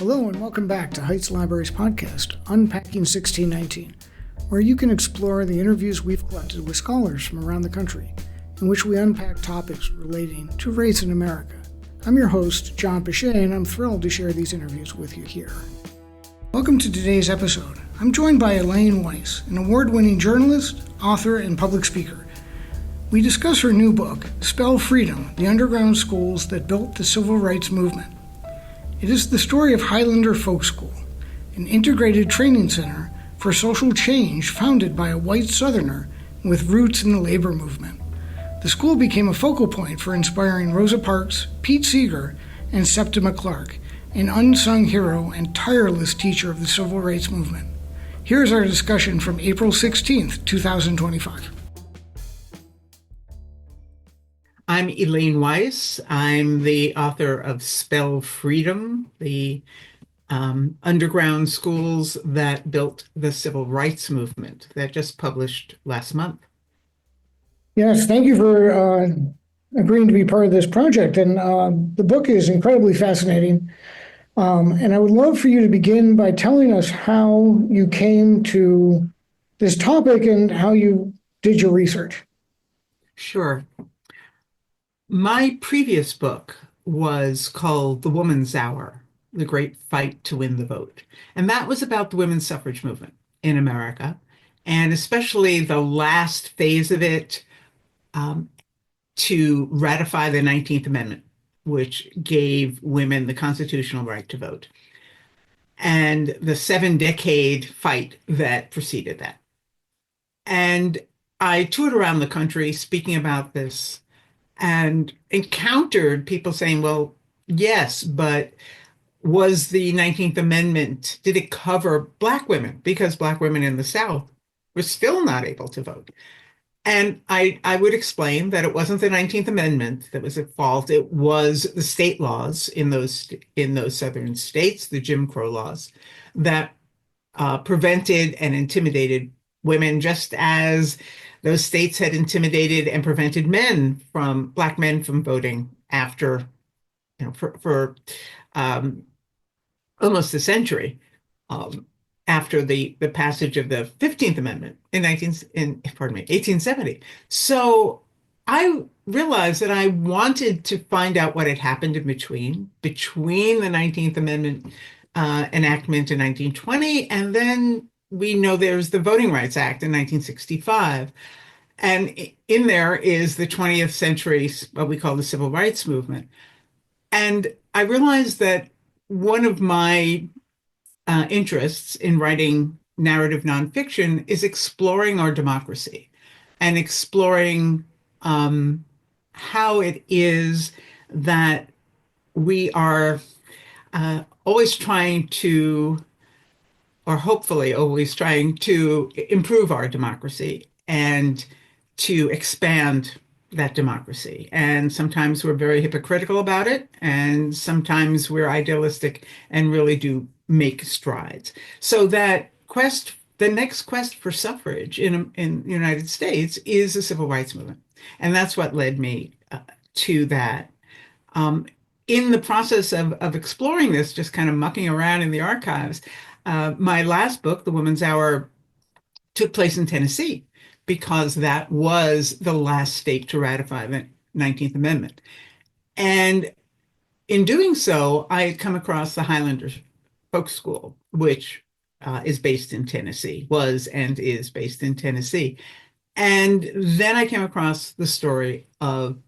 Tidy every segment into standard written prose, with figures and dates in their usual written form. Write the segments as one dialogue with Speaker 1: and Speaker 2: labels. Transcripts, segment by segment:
Speaker 1: Hello and welcome back to Heights Library's podcast, Unpacking 1619, where you can explore the interviews we've collected with scholars from around the country, in which we unpack topics relating to race in America. I'm your host, John Pichet, and I'm thrilled to share these interviews with you here. Welcome to today's episode. I'm joined by Elaine Weiss, an award-winning journalist, author, and public speaker. We discuss her new book, Spell Freedom: The Underground Schools That Built the Civil Rights Movement. It is the story of Highlander Folk School, an integrated training center for social change founded by a white Southerner with roots in the labor movement. The school became a focal point for inspiring Rosa Parks, Pete Seeger, and Septima Clark, an unsung hero and tireless teacher of the civil rights movement. Here's our discussion from April 16th, 2025.
Speaker 2: I'm Elaine Weiss. I'm the author of Spell Freedom, the underground schools that built the civil rights movement, that just published last month.
Speaker 1: Yes, thank you for agreeing to be part of this project. And the book is incredibly fascinating. And I would love for you to begin by telling us how you came to this topic and how you did your research.
Speaker 2: Sure. My previous book was called The Woman's Hour: The Great Fight to Win the Vote. And that was about the women's suffrage movement in America, and especially the last phase of it, to ratify the 19th Amendment, which gave women the constitutional right to vote, and the 7-decade fight that preceded that. And I toured around the country speaking about this and encountered people saying, well, yes, but was the 19th Amendment, did it cover Black women? Because Black women in the South were still not able to vote. And I would explain that it wasn't the 19th Amendment that was at fault. It was the state laws in those southern states, the Jim Crow laws, that prevented and intimidated women, just as those states had intimidated and prevented Black men from voting after, for almost a century. After the passage of the 15th Amendment in 1870. So I realized that I wanted to find out what had happened in between the 19th Amendment enactment in 1920, and then we know there's the Voting Rights Act in 1965. And in there is the 20th century, what we call the Civil Rights Movement. And I realized that one of my interests in writing narrative nonfiction is exploring our democracy and exploring how it is that we are always trying to, or hopefully always trying to, improve our democracy and to expand that democracy. And sometimes we're very hypocritical about it, and sometimes we're idealistic and really do make strides. So that the next quest for suffrage in the United States is the civil rights movement. And that's what led me to that. In the process of exploring this, just kind of mucking around in the archives, my last book, The Woman's Hour, took place in Tennessee, because that was the last state to ratify the 19th Amendment. And in doing so, I had come across the Highlander Folk School, which is based in Tennessee, was and is based in Tennessee. And then I came across the story of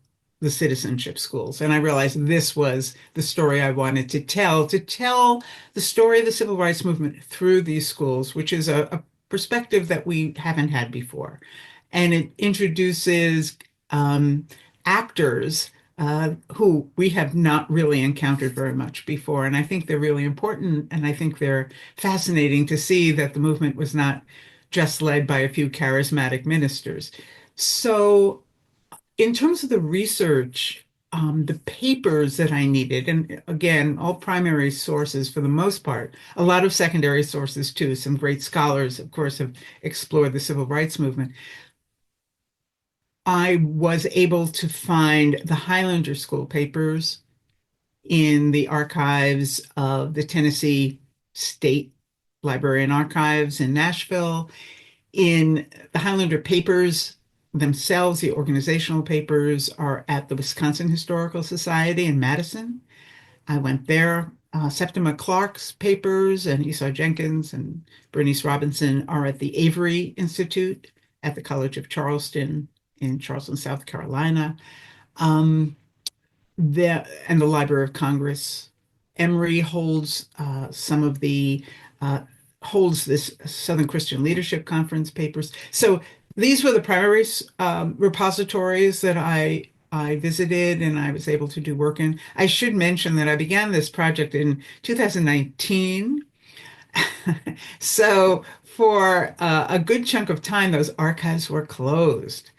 Speaker 2: the Citizenship schools. And I realized this was the story I wanted to tell the story of the civil rights movement through these schools, which is a perspective that we haven't had before. And it introduces actors who we have not really encountered very much before. And I think they're really important. And I think they're fascinating to see that the movement was not just led by a few charismatic ministers. So in terms of the research, the papers that I needed, and again, all primary sources for the most part, a lot of secondary sources too. Some great scholars, of course, have explored the civil rights movement. I was able to find the Highlander School papers in the archives of the Tennessee State Library and Archives in Nashville, in the Highlander papers themselves. The organizational papers are at the Wisconsin Historical Society in Madison. I went there. Septima Clark's papers and Esau Jenkins and Bernice Robinson are at the Avery Institute at the College of Charleston in Charleston, South Carolina. Um, and the Library of Congress. Emory holds some of the holds this Southern Christian Leadership Conference papers. So these were the primary repositories that I visited and I was able to do work in. I should mention that I began this project in 2019. So for a good chunk of time, those archives were closed.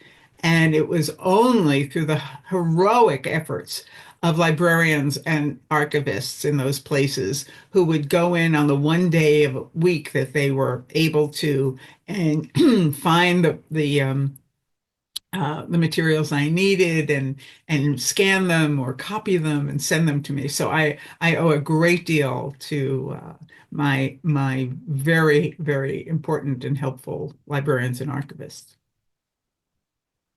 Speaker 2: And it was only through the heroic efforts of librarians and archivists in those places who would go in on the one day of a week that they were able to and find the materials I needed and scan them or copy them and send them to me. So I owe a great deal to my very, very important and helpful librarians and archivists.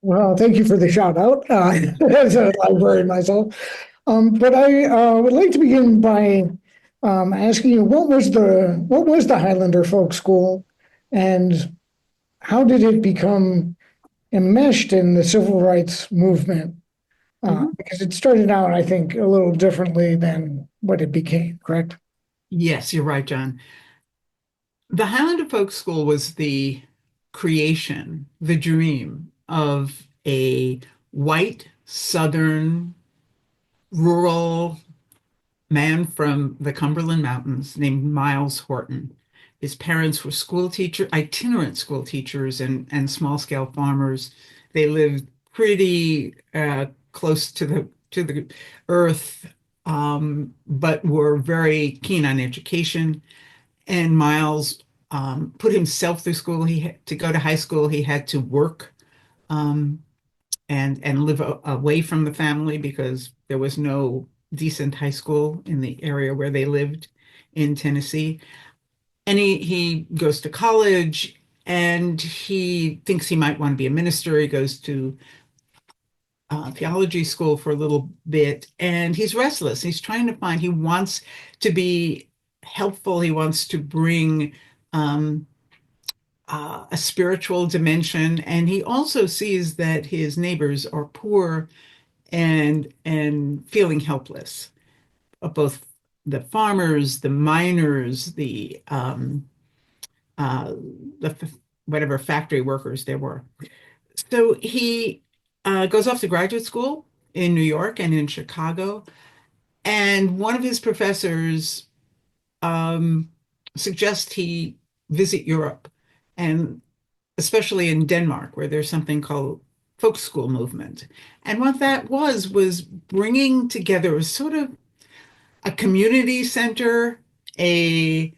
Speaker 1: Well, thank you for the shout out as a librarian myself. But I would like to begin by asking you what was the Highlander Folk School, and how did it become enmeshed in the civil rights movement? Because it started out, I think, a little differently than what it became. Correct?
Speaker 2: Yes, you're right, John. The Highlander Folk School was the creation, the dream of a white, Southern, rural man from the Cumberland Mountains named Miles Horton. His parents were itinerant school teachers and small scale farmers. They lived pretty close to the earth, but were very keen on education. And Miles put himself through school. To go to high school, he had to work um, and live away from the family because there was no decent high school in the area where they lived in Tennessee. And he goes to college and he thinks he might want to be a minister. He goes to theology school for a little bit and he's restless. He's trying to find, he wants to be helpful. He wants to bring um, a spiritual dimension. And he also sees that his neighbors are poor and feeling helpless, both the farmers, the miners, uh, whatever factory workers there were. So he goes off to graduate school in New York and in Chicago. And one of his professors um, suggests he visit Europe, and especially in Denmark, where there's something called folk school movement. And what that was bringing together a sort of a community center, a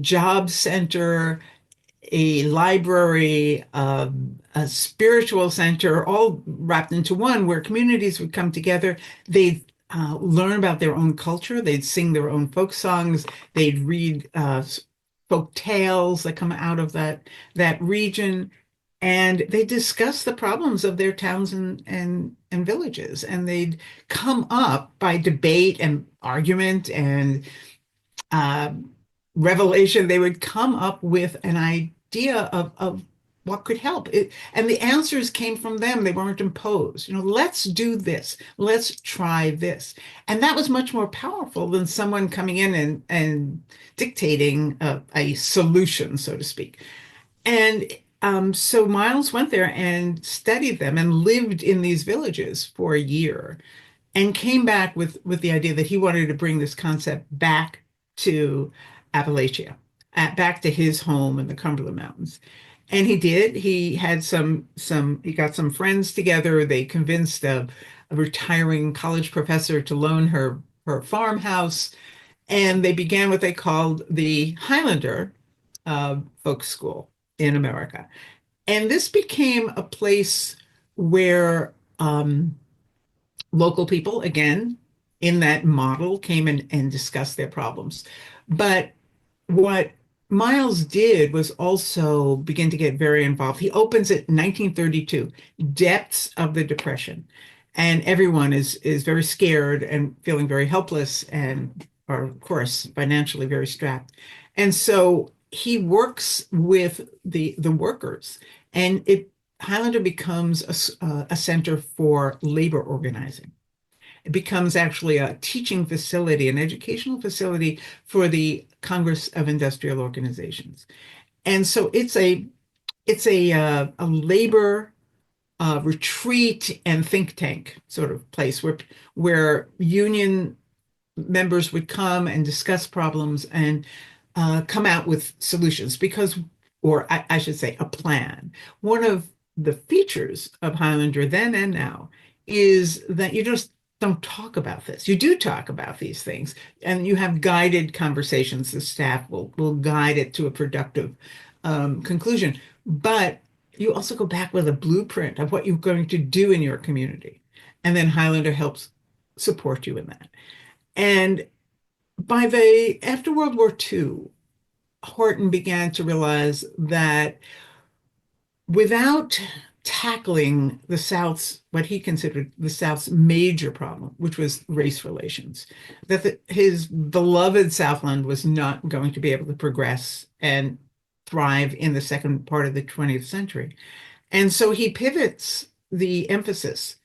Speaker 2: job center, a library, a spiritual center, all wrapped into one, where communities would come together. They'd learn about their own culture. They'd sing their own folk songs. They'd read folk tales that come out of that region, and they discuss the problems of their towns and villages. And they'd come up by debate and argument and uh, revelation. They would come up with an idea of what could help it, and the answers came from them. They weren't imposed. Let's do this. Let's try this. And that was much more powerful than someone coming in and dictating a solution, so to speak. And so Miles went there and studied them and lived in these villages for a year and came back with the idea that he wanted to bring this concept back to Appalachia, back to his home in the Cumberland Mountains. And he did. He had he got some friends together. They convinced a retiring college professor to loan her farmhouse, and they began what they called the Highlander Folk School in America. And this became a place where local people, again, in that model came and discussed their problems. But what Miles did was also begin to get very involved. He opens it in 1932, Depths of the Depression. And everyone is very scared and feeling very helpless and are, of course, financially very strapped. And so he works with the workers, and it Highlander becomes a center for labor organizing. It becomes actually a teaching facility, an educational facility for the Congress of Industrial Organizations. And so it's a labor retreat and think tank sort of place where union members would come and discuss problems and come out with solutions because, or I should say, a plan. One of the features of Highlander then and now is that you just don't talk about this. You do talk about these things, and you have guided conversations. The staff will guide it to a productive conclusion. But you also go back with a blueprint of what you're going to do in your community. And then Highlander helps support you in that. And after World War II, Horton began to realize that without tackling the South's, what he considered the South's major problem, which was race relations, that his beloved Southland was not going to be able to progress and thrive in the second part of the 20th century. And so he pivots the emphasis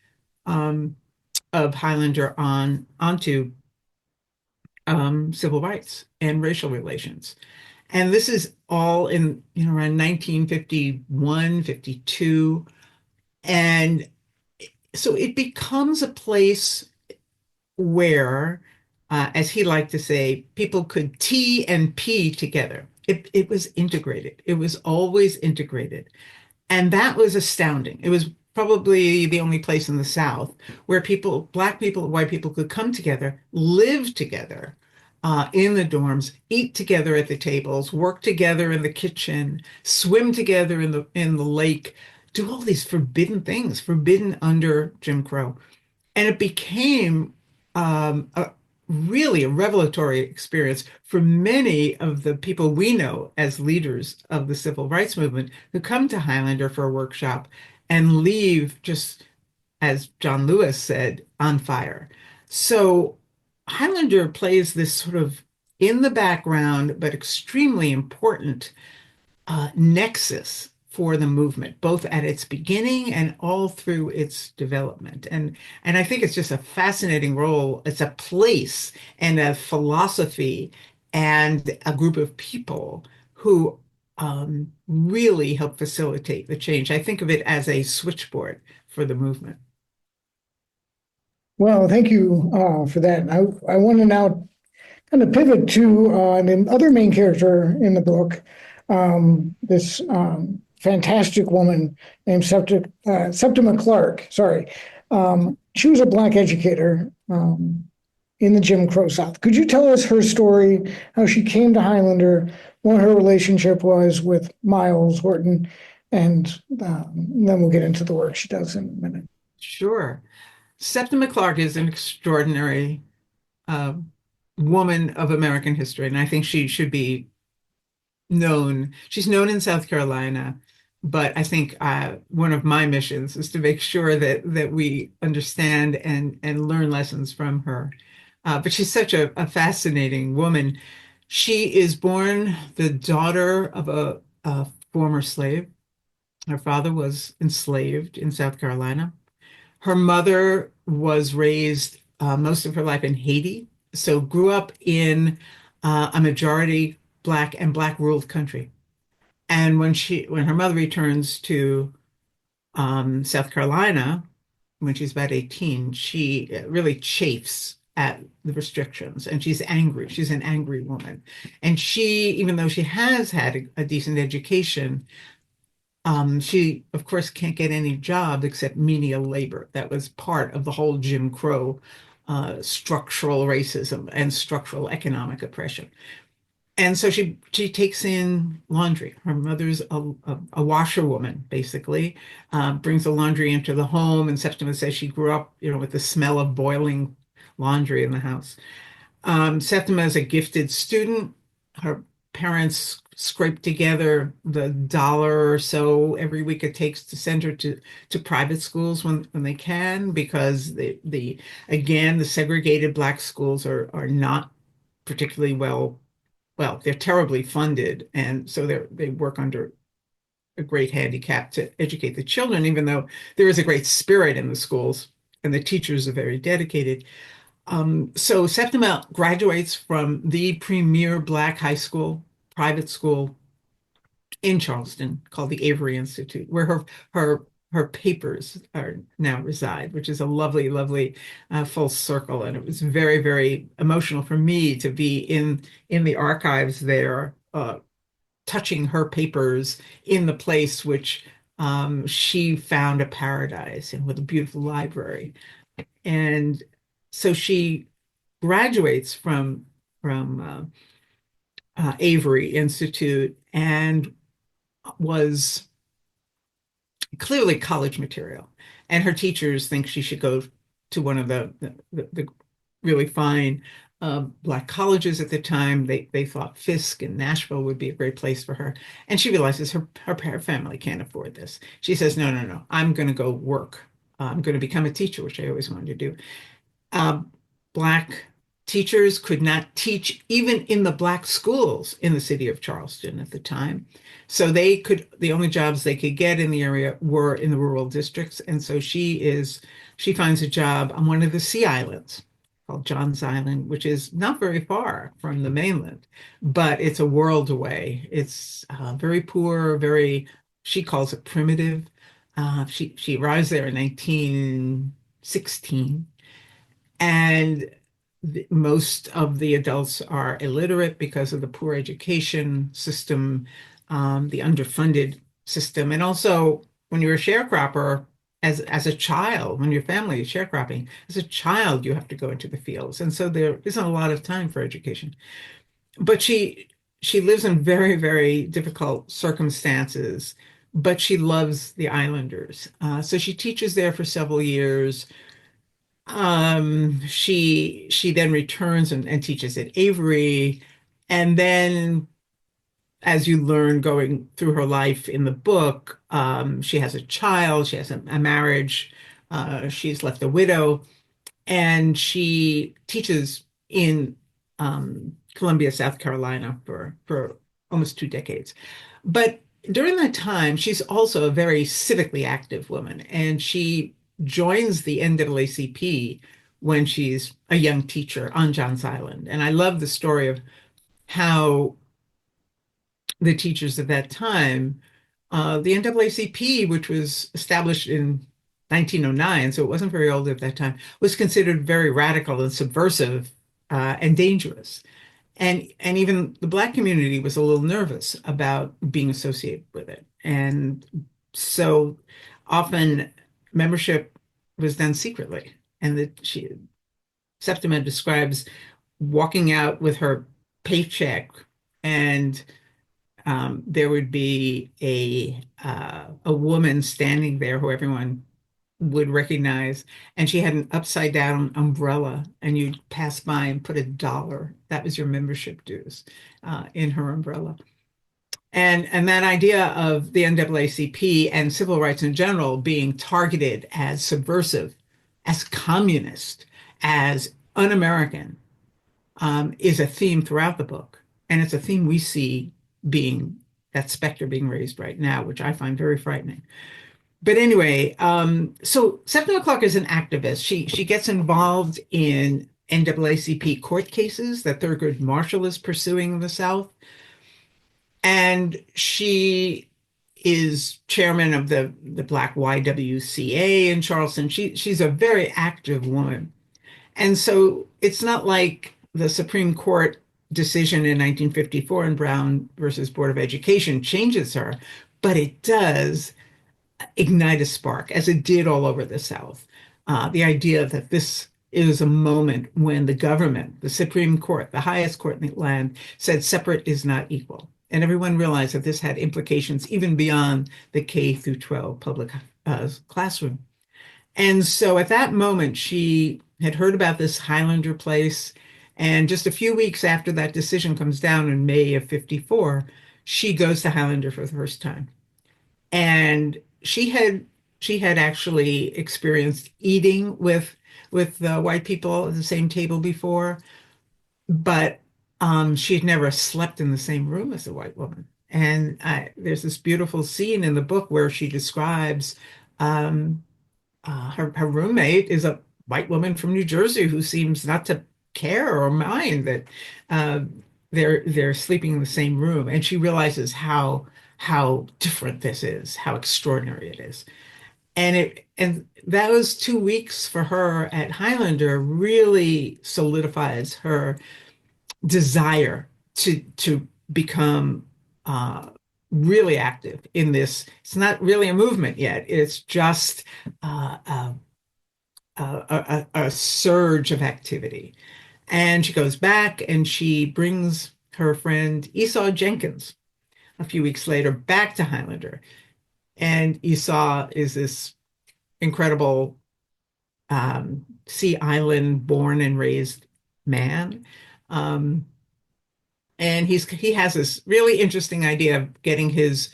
Speaker 2: of Highlander onto civil rights and racial relations. And this is all in, around 1951, 52. And so it becomes a place where, as he liked to say, people could T and P together. It was integrated. It was always integrated. And that was astounding. It was probably the only place in the South where Black people, white people could come together, live together in the dorms, eat together at the tables, work together in the kitchen, swim together in the lake, do all these forbidden things, forbidden under Jim Crow. And it became really a revelatory experience for many of the people we know as leaders of the civil rights movement who come to Highlander for a workshop and leave just, as John Lewis said, on fire. So Highlander plays this sort of in the background, but extremely important nexus for the movement, both at its beginning and all through its development. And I think it's just a fascinating role. It's a place and a philosophy and a group of people who really help facilitate the change. I think of it as a switchboard for the movement.
Speaker 1: Well, thank you for that. I want to now kind of pivot to the other main character in the book, this fantastic woman named Septima Clark. Sorry. She was a Black educator in the Jim Crow South. Could you tell us her story, how she came to Highlander, what her relationship was with Miles Horton, and then we'll get into the work she does in a minute.
Speaker 2: Sure. Septima Clark is an extraordinary woman of American history, and I think she should be known. She's known in South Carolina, but I think one of my missions is to make sure that we understand and learn lessons from her. But she's such a fascinating woman. She is born the daughter of a former slave. Her father was enslaved in South Carolina. Her mother was raised most of her life in Haiti, so grew up in a majority Black and Black ruled country. And when her mother returns to South Carolina, when she's about 18, she really chafes at the restrictions and she's angry. She's an angry woman. And even though she has had a decent education, she, of course, can't get any job except menial labor. That was part of the whole Jim Crow structural racism and structural economic oppression. And so she takes in laundry. Her mother's a washerwoman, basically, brings the laundry into the home. And Septima says she grew up, with the smell of boiling laundry in the house. Septima is a gifted student. Her parents scrape together the dollar or so every week it takes to send her to private schools when they can, because the again, the segregated Black schools are not particularly well, they're terribly funded, and so they work under a great handicap to educate the children, even though there is a great spirit in the schools and the teachers are very dedicated. So Septima graduates from the premier Black high school, private school in Charleston called the Avery Institute, where her her papers are now reside, which is a lovely, lovely full circle. And it was very, very emotional for me to be in the archives there, touching her papers in the place which she found a paradise and with a beautiful library. And so she graduates from Avery Institute and was clearly college material. And her teachers think she should go to one of the really fine Black colleges at the time. They thought Fisk in Nashville would be a great place for her. And she realizes her family can't afford this. She says, no, no, no, I'm going to go work. I'm going to become a teacher, which I always wanted to do. uh, Black teachers could not teach even in the Black schools in the city of Charleston at the time. So the only jobs they could get in the area were in the rural districts. And so she finds a job on one of the Sea Islands called John's Island, which is not very far from the mainland, but it's a world away. It's very poor, she calls it primitive. She arrives there in 1916, and most of the adults are illiterate because of the poor education system, the underfunded system. And also, when you're a sharecropper, as a child, when your family is sharecropping, as a child, you have to go into the fields. And so there isn't a lot of time for education. But she lives in very, very difficult circumstances, but she loves the islanders. So she teaches there for several years. She then returns and teaches at Avery, and then, as you learn going through her life in the book, she has a child, she has a marriage, she's left a widow, and she teaches in Columbia, South Carolina for almost 2 decades. But during that time, she's also a very civically active woman, and she joins the NAACP when she's a young teacher on Johns Island. And I love the story of how the teachers at that time, the NAACP, which was established in 1909, so it wasn't very old at that time, was considered very radical and subversive and dangerous. And even the Black community was a little nervous about being associated with it. And so often membership was done secretly. And Septima describes walking out with her paycheck, and there would be a woman standing there who everyone would recognize, and she had an upside down umbrella, and you'd pass by and put $1. That was your membership dues in her umbrella. And that idea of the NAACP and civil rights in general being targeted as subversive, as communist, as un-American, is a theme throughout the book. And it's a theme we see being that specter being raised right now, which I find very frightening. But anyway, so Septima Clark is an activist. She gets involved in NAACP court cases that Thurgood Marshall is pursuing in the South. And she is chairman of the Black YWCA in Charleston. She's a very active woman. And so it's not like the Supreme Court decision in 1954 in Brown versus Board of Education changes her, but it does ignite a spark, as it did all over the South. The idea that this is a moment when the government, the Supreme Court, the highest court in the land, said separate is not equal. And everyone realized that this had implications even beyond the K through 12 public classroom. And so at that moment, she had heard about this Highlander place. And just a few weeks after that decision comes down in May of 54, she goes to Highlander for the first time. And she had actually experienced eating with the white people at the same table before, but she had never slept in the same room as a white woman. And there's this beautiful scene in the book where she describes um, her roommate is a white woman from New Jersey who seems not to care or mind that uh, they're sleeping in the same room, and she realizes how different this is, how extraordinary it is. And those 2 weeks for her at Highlander really solidifies her desire to become uh, really active in this. It's not really a movement yet. It's just a surge of activity. And she goes back and she brings her friend Esau Jenkins a few weeks later back to Highlander. And Esau is this incredible Sea Island born and raised man. Um, and he has this really interesting idea of getting his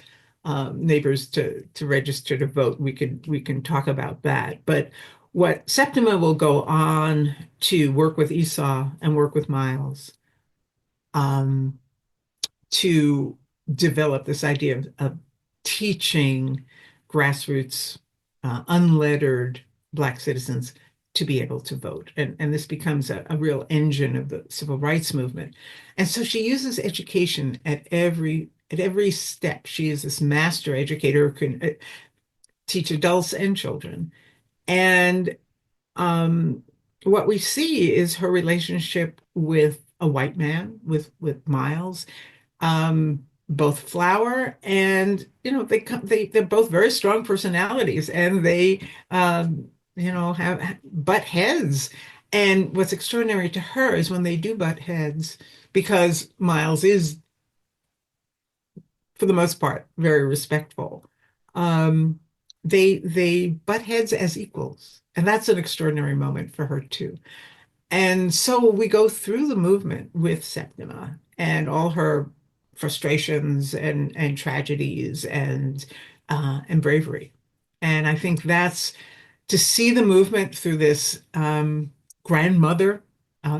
Speaker 2: neighbors to register to vote. We can talk about that. But what Septima will go on to work with Esau and work with Miles um, to develop this idea of teaching grassroots, unlettered Black citizens to be able to vote. And this becomes a real engine of the civil rights movement. And so she uses education at every step. She is this master educator who can teach adults and children. And um, what we see is her relationship with a white man, with Miles, both Flower and they're both very strong personalities, and they have butt heads. And what's extraordinary to her is when they do butt heads, because Miles is for the most part very respectful. Um, they butt heads as equals, and that's an extraordinary moment for her too. And so we go through the movement with Septima and all her frustrations and tragedies and bravery. And I think that's to see the movement through this grandmother.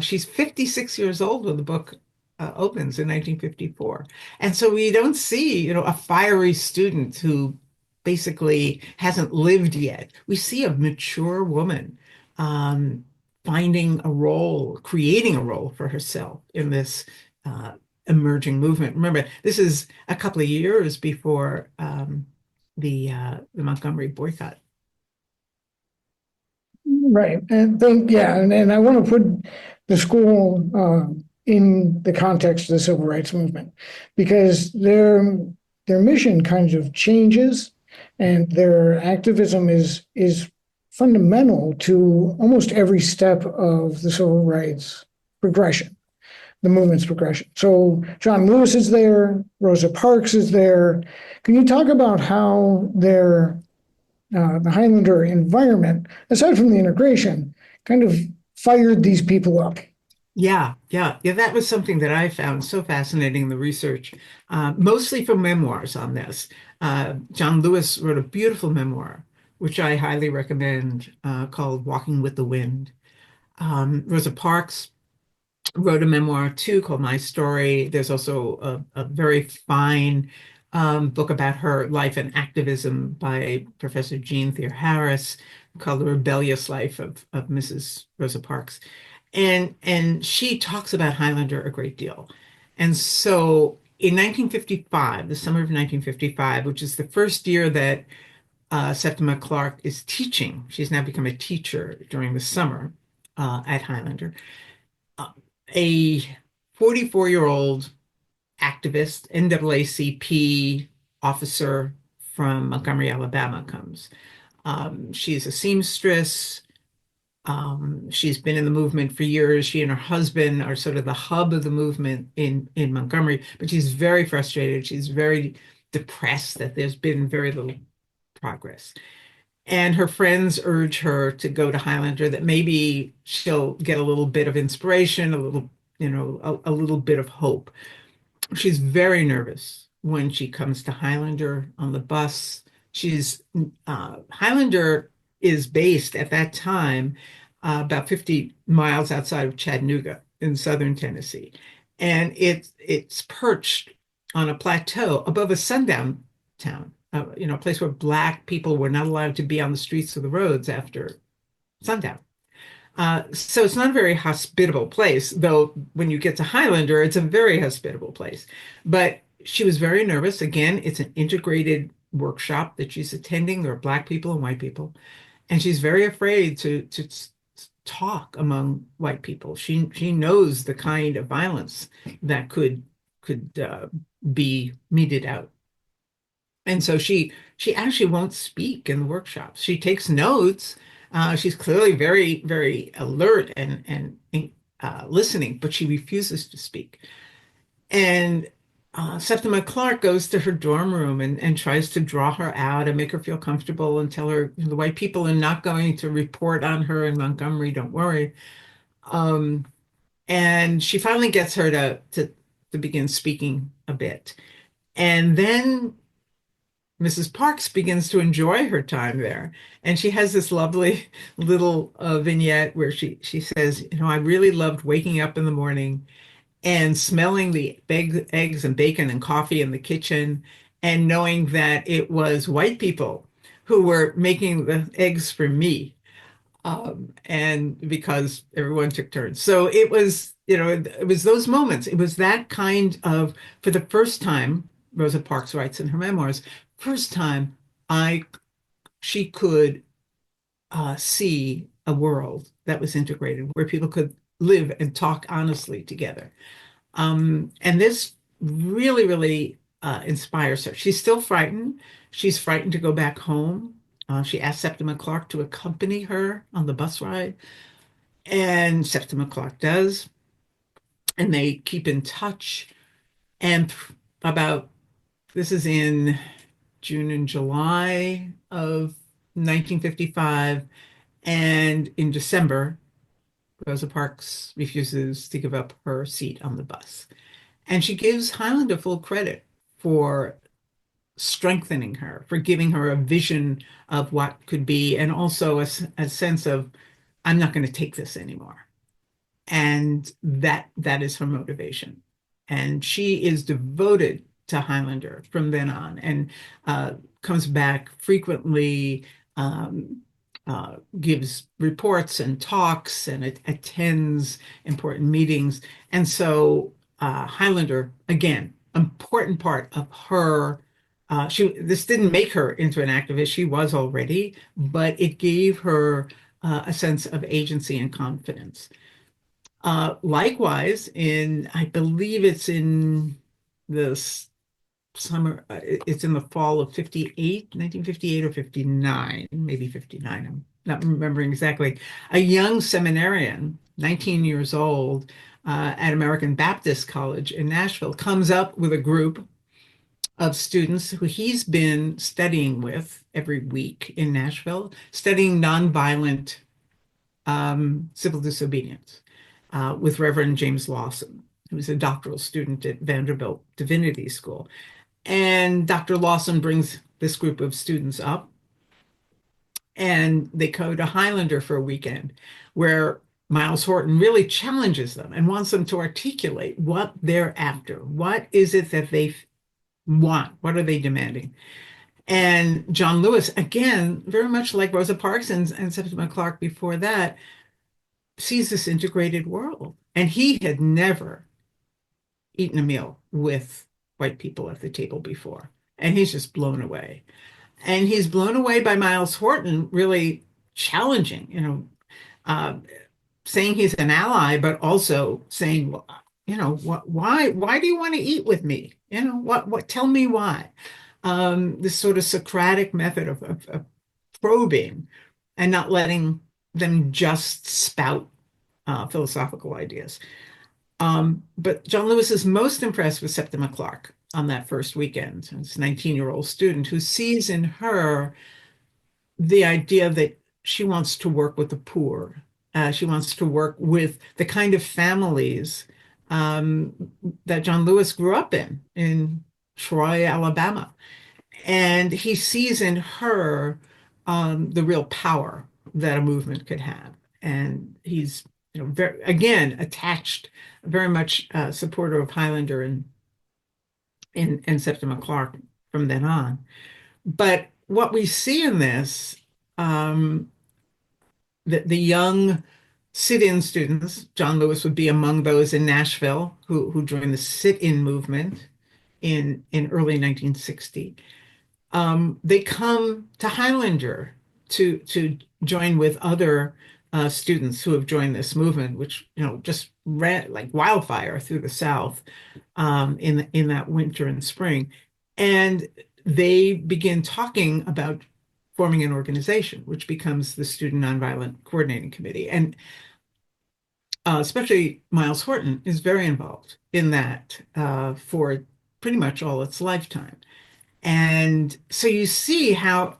Speaker 2: She's 56 years old when the book opens in 1954. And so we don't see, a fiery student who basically hasn't lived yet. We see a mature woman um, finding a role, creating a role for herself in this uh, emerging movement. Remember, this is a couple of years before the Montgomery boycott.
Speaker 1: Right. And think, yeah, and I want to put the school in the context of the civil rights movement because their mission kind of changes and their activism is fundamental to almost every step of the civil rights progression, the movement's progression. So John Lewis is there, Rosa Parks is there. Can you talk about how the Highlander environment, aside from the integration, kind of fired these people up?
Speaker 2: Yeah. That was something that I found so fascinating in the research, mostly from memoirs on this. John Lewis wrote a beautiful memoir, which I highly recommend, called Walking with the Wind. Rosa Parks wrote a memoir too called My Story. There's also a very fine book about her life and activism by Professor Jean Thayer Harris called The Rebellious Life of Mrs. Rosa Parks. And she talks about Highlander a great deal. And so in 1955, the summer of 1955, which is the first year that Septima Clark is teaching, she's now become a teacher during the summer at Highlander. A 44-year-old activist, NAACP officer from Montgomery, Alabama comes. She's a seamstress. She's been in the movement for years. She and her husband are sort of the hub of the movement in Montgomery, but she's very frustrated. She's very depressed that there's been very little progress. And her friends urge her to go to Highlander, that maybe she'll get a little bit of inspiration, a little, a little bit of hope. She's very nervous when she comes to Highlander on the bus. She's Highlander is based at that time about 50 miles outside of Chattanooga in southern Tennessee. And it's perched on a plateau above a sundown town, a place where Black people were not allowed to be on the streets or the roads after sundown. So it's not a very hospitable place, though when you get to Highlander, it's a very hospitable place. But she was very nervous. Again, it's an integrated workshop that she's attending. There are Black people and white people, and she's very afraid to talk among white people. She knows the kind of violence that could be meted out. And so she actually won't speak in the workshops. She takes notes. She's clearly very, very alert and listening, but she refuses to speak. And Septima Clark goes to her dorm room and tries to draw her out and make her feel comfortable and tell her, the white people are not going to report on her in Montgomery, don't worry. Um, and she finally gets her to begin speaking a bit. And then Mrs. Parks begins to enjoy her time there. And she has this lovely little vignette where she says, I really loved waking up in the morning and smelling the eggs and bacon and coffee in the kitchen and knowing that it was white people who were making the eggs for me. And because everyone took turns. So it was those moments. It was that kind of, for the first time, Rosa Parks writes in her memoirs, first time I she could see a world that was integrated, where people could live and talk honestly together. And this really, really inspires her. She's still frightened. She's frightened to go back home. She asked Septima Clark to accompany her on the bus ride, and Septima Clark does. And they keep in touch. And about this is in June and July of 1955. And in December, Rosa Parks refuses to give up her seat on the bus. And she gives Highlander full credit for strengthening her, for giving her a vision of what could be, and also a sense of, I'm not going to take this anymore. And that is her motivation. And she is devoted to Highlander from then on, and comes back frequently, um, gives reports and talks, and attends important meetings. And so Highlander, again, important part of her. This didn't make her into an activist. She was already, but it gave her a sense of agency and confidence. Likewise, I believe it's in the summer, it's in the fall of 58, 1958 or 59, maybe 59. I'm not remembering exactly. A young seminarian, 19 years old, at American Baptist College in Nashville, comes up with a group of students who he's been studying with every week in Nashville, studying nonviolent civil disobedience with Reverend James Lawson, who was a doctoral student at Vanderbilt Divinity School. And Dr. Lawson brings this group of students up, and they go to Highlander for a weekend, where Miles Horton really challenges them and wants them to articulate what they're after. What is it that they want? What are they demanding? And John Lewis, again, very much like Rosa Parks and Septima Clark before that, sees this integrated world. And he had never eaten a meal with white people at the table before. And he's just blown away. And he's blown away by Miles Horton really challenging, uh, saying he's an ally, but also saying, well, why do you want to eat with me? Tell me why. This sort of Socratic method of probing and not letting them just spout philosophical ideas. But John Lewis is most impressed with Septima Clark on that first weekend. This 19-year-old student who sees in her the idea that she wants to work with the poor. She wants to work with the kind of families um, that John Lewis grew up in Troy, Alabama. And he sees in her the real power that a movement could have. And he's, very, again, attached, very much supporter of Highlander and Septima Clark from then on. But what we see in this, um, the young sit-in students, John Lewis would be among those in Nashville who joined the sit-in movement in early 1960. They come to Highlander to join with other students who have joined this movement, which just ran like wildfire through the South in that winter and spring, and they begin talking about forming an organization, which becomes the Student Nonviolent Coordinating Committee, and especially Miles Horton is very involved in that for pretty much all its lifetime. And so you see how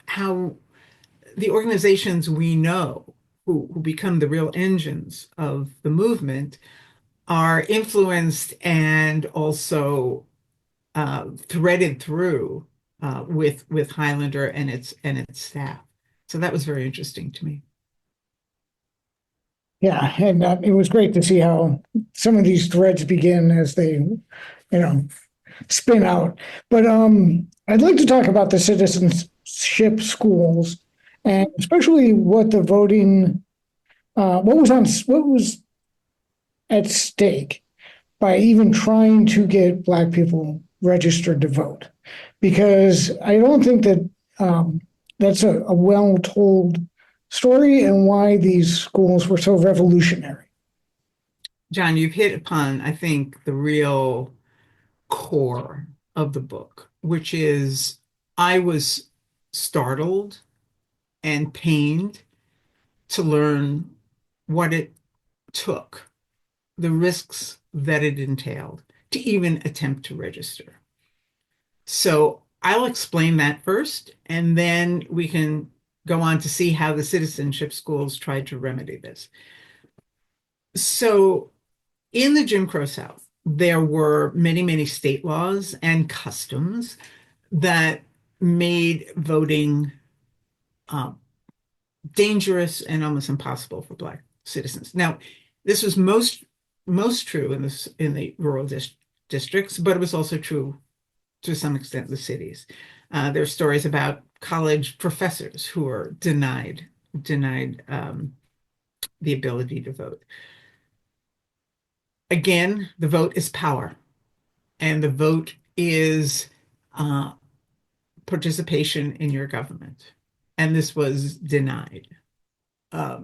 Speaker 2: the organizations we know who become the real engines of the movement are influenced and also threaded through with Highlander and its staff. So that was very interesting to me.
Speaker 1: Yeah, and it was great to see how some of these threads begin as they, spin out. But I'd like to talk about the citizenship schools and especially what the voting, what was at stake by even trying to get Black people registered to vote, because I don't think that that's a well-told story and why these schools were so revolutionary.
Speaker 2: John, you've hit upon, I think, the real core of the book, which is I was startled and pained to learn what it took, the risks that it entailed to even attempt to register. So I'll explain that first, and then we can go on to see how the citizenship schools tried to remedy this. So in the Jim Crow South, there were many, many state laws and customs that made voting uh, dangerous and almost impossible for Black citizens. Now, this was most true in the rural districts, but it was also true to some extent in the cities. There are stories about college professors who were denied the ability to vote. Again, the vote is power, and the vote is uh, participation in your government. And this was denied uh,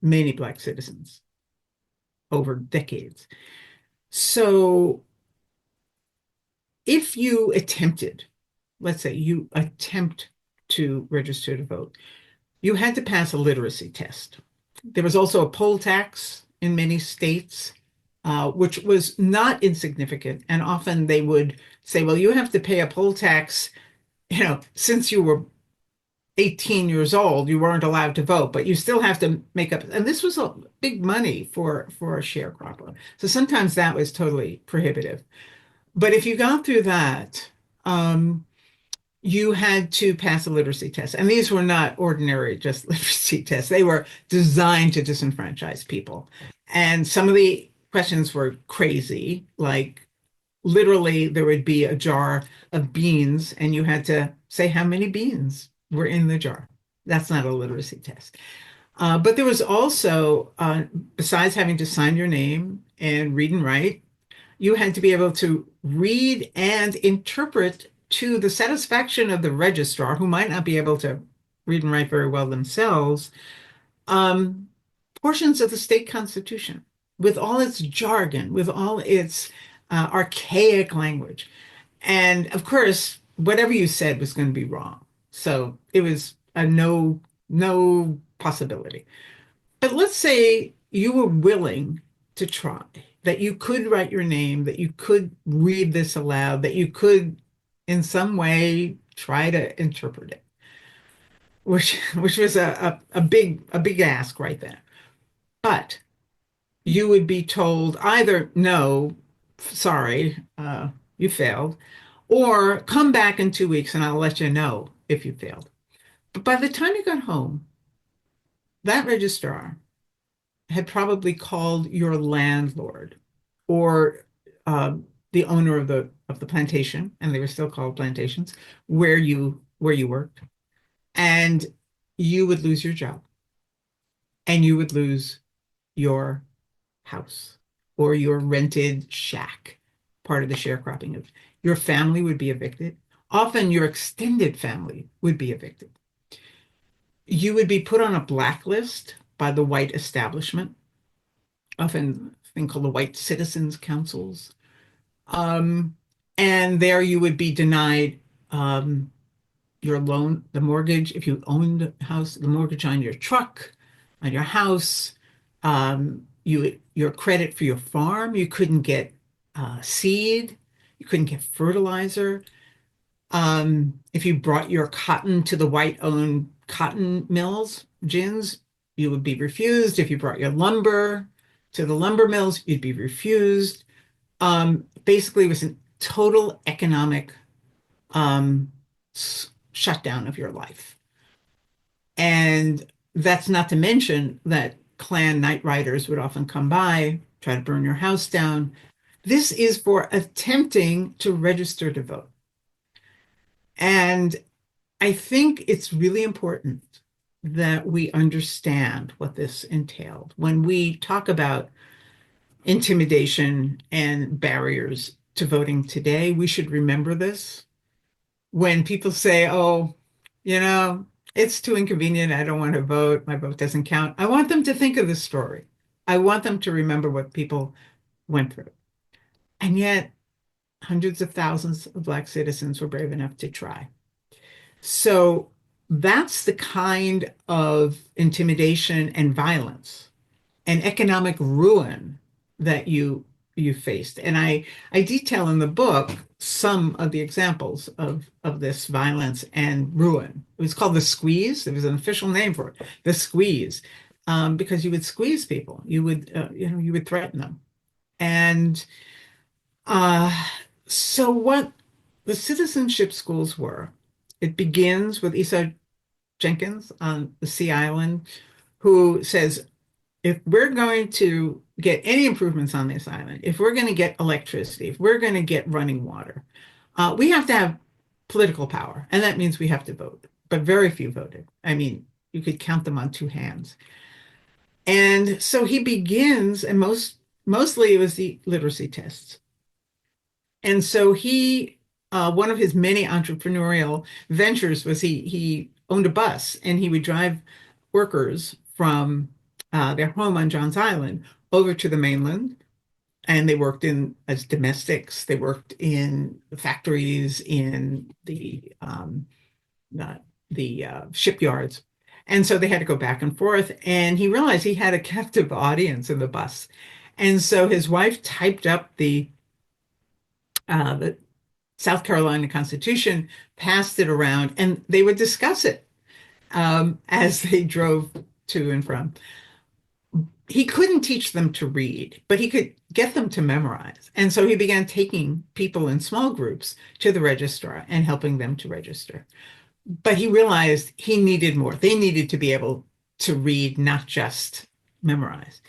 Speaker 2: many Black citizens over decades. So if you attempted, let's say you attempt to register to vote, you had to pass a literacy test. There was also a poll tax in many states, which was not insignificant. And often they would say, well, you have to pay a poll tax, since you were 18 years old, you weren't allowed to vote, but you still have to make up. And this was a big money for a sharecropper. So sometimes that was totally prohibitive. But if you got through that, you had to pass a literacy test. And these were not ordinary just literacy tests. They were designed to disenfranchise people. And some of the questions were crazy, like literally there would be a jar of beans and you had to say how many beans were in the jar. That's not a literacy test. But there was also, besides having to sign your name and read and write, you had to be able to read and interpret to the satisfaction of the registrar, who might not be able to read and write very well themselves, um, portions of the state constitution with all its jargon, with all its archaic language. And of course, whatever you said was going to be wrong. So it was a no possibility. But let's say you were willing to try, that you could write your name, that you could read this aloud, that you could in some way try to interpret it. which was a big ask right then. But you would be told either no, sorry, you failed, or come back in 2 weeks and I'll let you know if you failed. But by the time you got home, that registrar had probably called your landlord or the owner of the plantation, and they were still called plantations, where you worked, and you would lose your job and you would lose your house or your rented shack, part of the sharecropping of your family would be evicted. Often your extended family would be evicted. You would be put on a blacklist by the white establishment, often a thing called the White Citizens Councils. Um, and there you would be denied your loan, the mortgage, if you owned a house, the mortgage on your truck, on your house, your credit for your farm. You couldn't get seed, you couldn't get fertilizer. If you brought your cotton to the white-owned cotton mills, gins, you would be refused. If you brought your lumber to the lumber mills, you'd be refused. Basically, it was a total economic shutdown of your life. And that's not to mention that Klan night riders would often come by, try to burn your house down. This is for attempting to register to vote. And I think it's really important that we understand what this entailed. When we talk about intimidation and barriers to voting today, we should remember this. When people say, oh, you know, it's too inconvenient, I don't want to vote, my vote doesn't count, I want them to think of this story. I want them to remember what people went through. And yet, hundreds of thousands of Black citizens were brave enough to try. So that's the kind of intimidation and violence and economic ruin that you faced. And I detail in the book some of the examples of this violence and ruin. It was called the squeeze. There was an official name for it, the squeeze, because you would squeeze people. You would threaten them. And uh, so what the citizenship schools were, it begins with Esau Jenkins on the Sea Island, who says, if we're going to get any improvements on this island, if we're going to get electricity, if we're going to get running water, we have to have political power. And that means we have to vote. But very few voted. I mean, you could count them on two hands. And so he begins, and mostly it was the literacy tests. And so one of his many entrepreneurial ventures was he owned a bus and he would drive workers from their home on John's Island over to the mainland. And they worked as domestics. They worked in the factories, in the shipyards. And so they had to go back and forth. And he realized he had a captive audience in the bus. And so his wife typed up the South Carolina Constitution, passed it around, and they would discuss it as they drove to and from. He couldn't teach them to read, but he could get them to memorize. And so he began taking people in small groups to the registrar and helping them to register. But he realized he needed more. They needed to be able to read, not just memorize.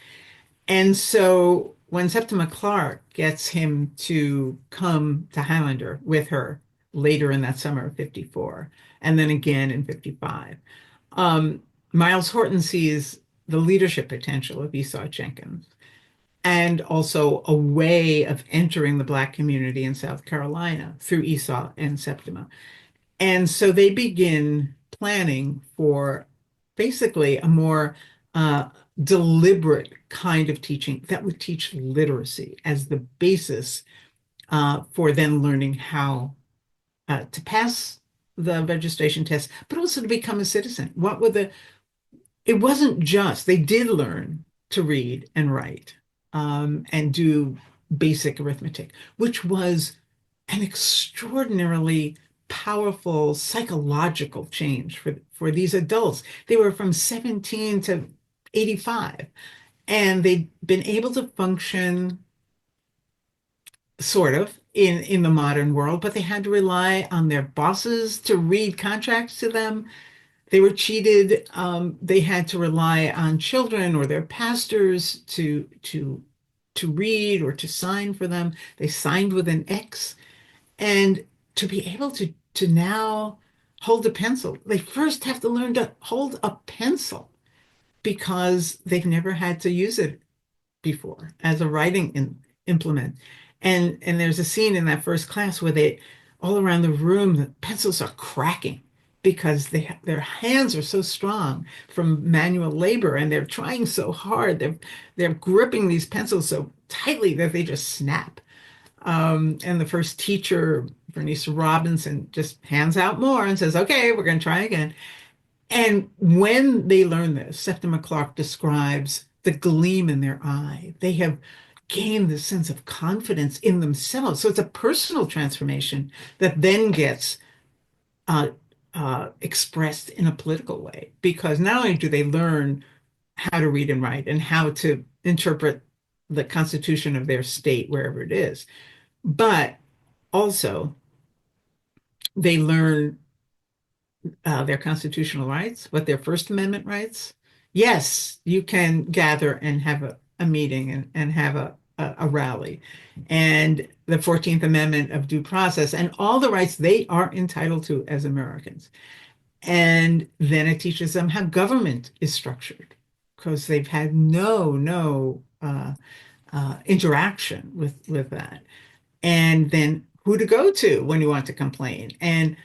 Speaker 2: And so when Septima Clark gets him to come to Highlander with her later in that summer of 54, and then again in 55, Miles Horton sees the leadership potential of Esau Jenkins and also a way of entering the Black community in South Carolina through Esau and Septima. And so they begin planning for basically a more deliberate kind of teaching that would teach literacy as the basis for then learning how to pass the registration test, but also to become a citizen. It wasn't just, they did learn to read and write and do basic arithmetic, which was an extraordinarily powerful psychological change for these adults. They were from 17 to 85, and they'd been able to function sort of in the modern world, but they had to rely on their bosses to read contracts to them. They were cheated. They had to rely on children or their pastors to read or to sign for them. They signed with an X. And to be able to now hold a pencil, they first have to learn to hold a pencil because they've never had to use it before as a implement. And there's a scene in that first class where they all around the room, the pencils are cracking because their hands are so strong from manual labor and they're trying so hard. They're gripping these pencils so tightly that they just snap. And the first teacher, Bernice Robinson, just hands out more and says, okay, we're going to try again. And when they learn this, Septima Clark describes the gleam in their eye. They have gained this sense of confidence in themselves. So it's a personal transformation that then gets expressed in a political way, because not only do they learn how to read and write and how to interpret the constitution of their state, wherever it is, but also they learn their constitutional rights, what their First Amendment rights. Yes, you can gather and have a meeting and have a rally, and the 14th Amendment of due process and all the rights they are entitled to as Americans. And then it teaches them how government is structured because they've had no interaction with that. And then who to go to when you want to complain, and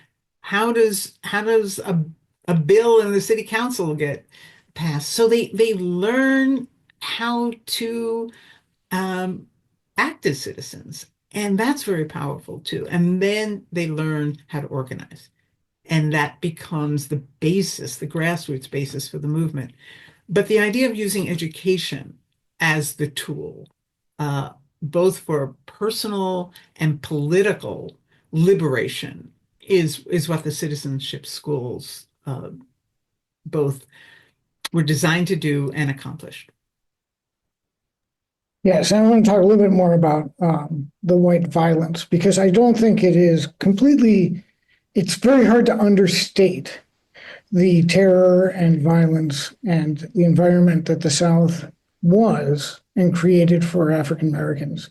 Speaker 2: how does a bill in the city council get passed? So they learn how to act as citizens, and that's very powerful too. And then they learn how to organize, and that becomes the basis, the grassroots basis for the movement. But the idea of using education as the tool, both for personal and political liberation, is what the citizenship schools both were designed to do and accomplished.
Speaker 1: Yes, and I want to talk a little bit more about the white violence, because I don't think it is completely, it's very hard to understate the terror and violence and the environment that the South was and created for African Americans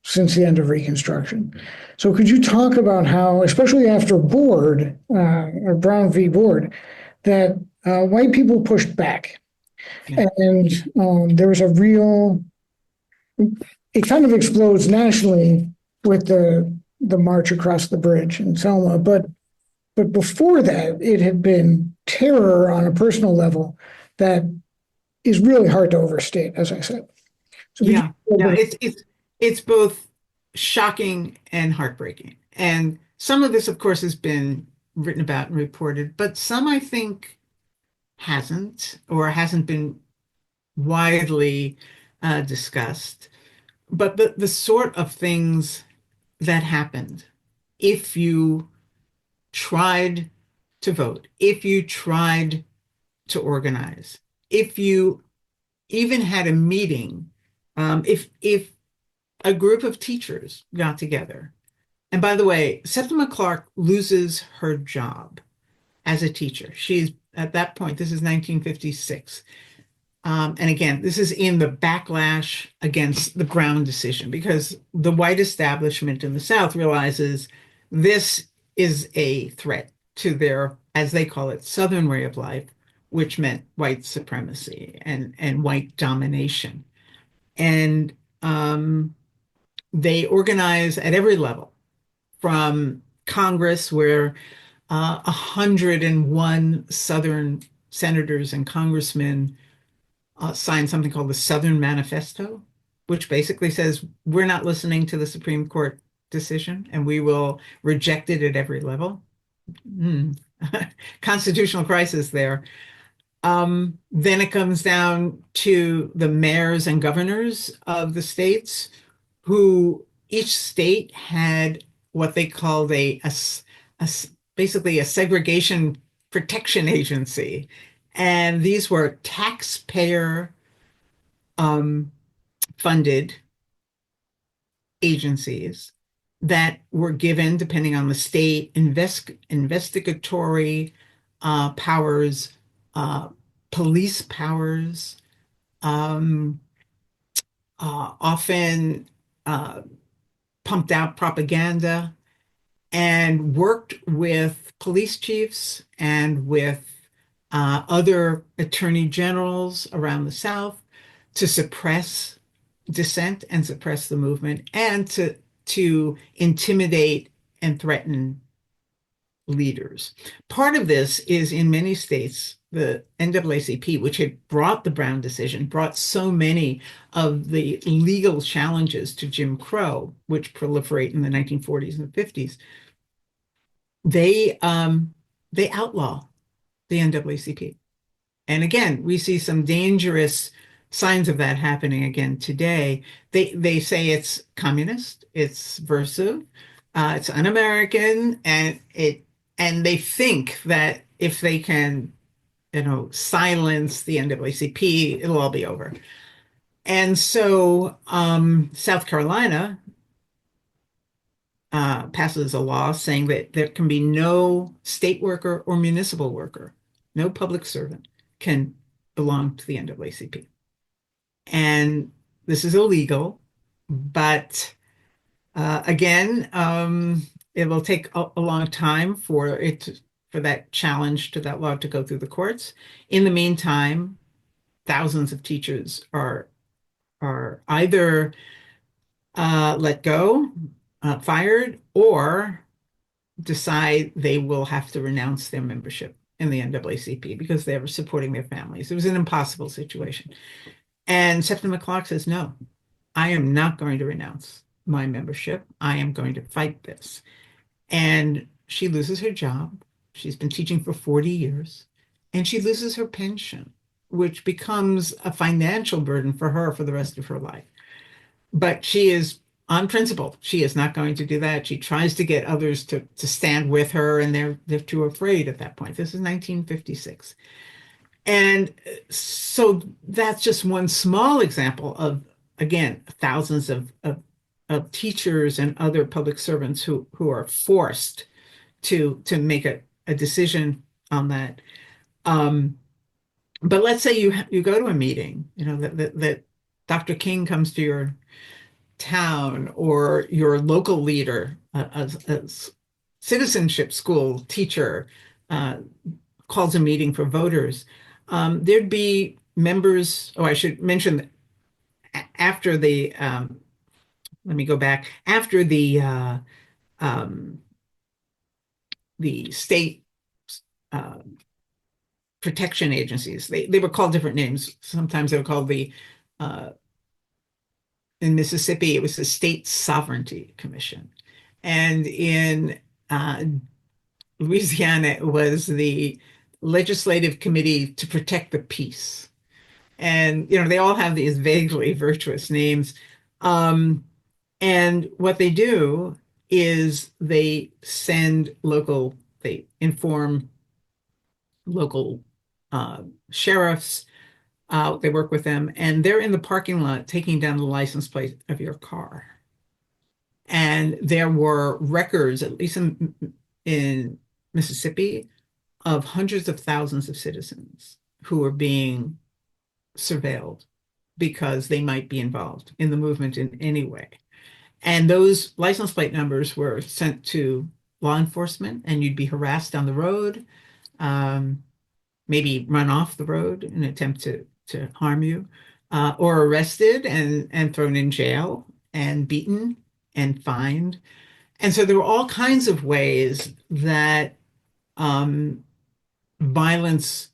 Speaker 1: since the end of Reconstruction. So could you talk about how, especially after Board, or Brown v. Board, that white people pushed back?
Speaker 2: Yeah.
Speaker 1: And there was a real, it kind of explodes nationally with the march across the bridge in Selma, but before that, it had been terror on a personal level that is really hard to overstate, as I said. So
Speaker 2: Yeah, no, it's both shocking and heartbreaking. And some of this, of course, has been written about and reported, but some I think hasn't, or hasn't been widely discussed. But the sort of things that happened if you tried to vote, if you tried to organize, if you even had a meeting, if a group of teachers got together. And by the way, Septima Clark loses her job as a teacher. She's at that point, this is 1956. And again, this is in the backlash against the Brown decision, because the white establishment in the South realizes this is a threat to their, as they call it, Southern way of life, which meant white supremacy and white domination. And they organize at every level, from Congress, where 101 Southern senators and congressmen signed something called the Southern Manifesto, which basically says we're not listening to the Supreme Court decision and we will reject it at every level. Constitutional crisis there. Then it comes down to the mayors and governors of the states, who each state had what they called basically a segregation protection agency. And these were taxpayer um, funded agencies that were given, depending on the state, investigatory powers, uh, police powers, um, often uh, pumped out propaganda, and worked with police chiefs and with other attorney generals around the South to suppress dissent and suppress the movement and to intimidate and threaten leaders. Part of this is in many states, the NAACP, which had brought the Brown decision, brought so many of the legal challenges to Jim Crow, which proliferate in the 1940s and 50s. They outlaw the NAACP. And again, we see some dangerous signs of that happening again today. They say it's communist, it's subversive, it's un-American, and they think that if they can, silence the NAACP, it'll all be over. And so South Carolina passes a law saying that there can be no state worker or municipal worker, no public servant can belong to the NAACP. And this is illegal, but again, it will take a long time for that challenge to that law to go through the courts. In the meantime, thousands of teachers are either let go, fired, or decide they will have to renounce their membership in the NAACP because they were supporting their families. It was an impossible situation. And Septima Clark says, no, I am not going to renounce my membership. I am going to fight this. And she loses her job. She's been teaching for 40 years, and she loses her pension, which becomes a financial burden for her for the rest of her life. But she is on principle. She is not going to do that. She tries to get others to stand with her, and they're too afraid at that point. This is 1956. And so that's just one small example of, again, thousands of teachers and other public servants who are forced to make a decision on that. But let's say you go to a meeting, that Dr. King comes to your town, or your local leader, a citizenship school teacher, calls a meeting for voters. There'd be members. Oh, I should mention that after let me go back. After the state uh, protection agencies, they were called different names. Sometimes they were called uh, in Mississippi, it was the State Sovereignty Commission. And in Louisiana, it was the Legislative Committee to Protect the Peace. And, they all have these vaguely virtuous names. And what they do is they inform local sheriffs. They work with them, and they're in the parking lot taking down the license plate of your car. And there were records, at least in Mississippi, of hundreds of thousands of citizens who were being surveilled because they might be involved in the movement in any way. And those license plate numbers were sent to law enforcement, and you'd be harassed on the road, maybe run off the road in an attempt to harm you, or arrested and thrown in jail and beaten and fined. And so there were all kinds of ways that violence,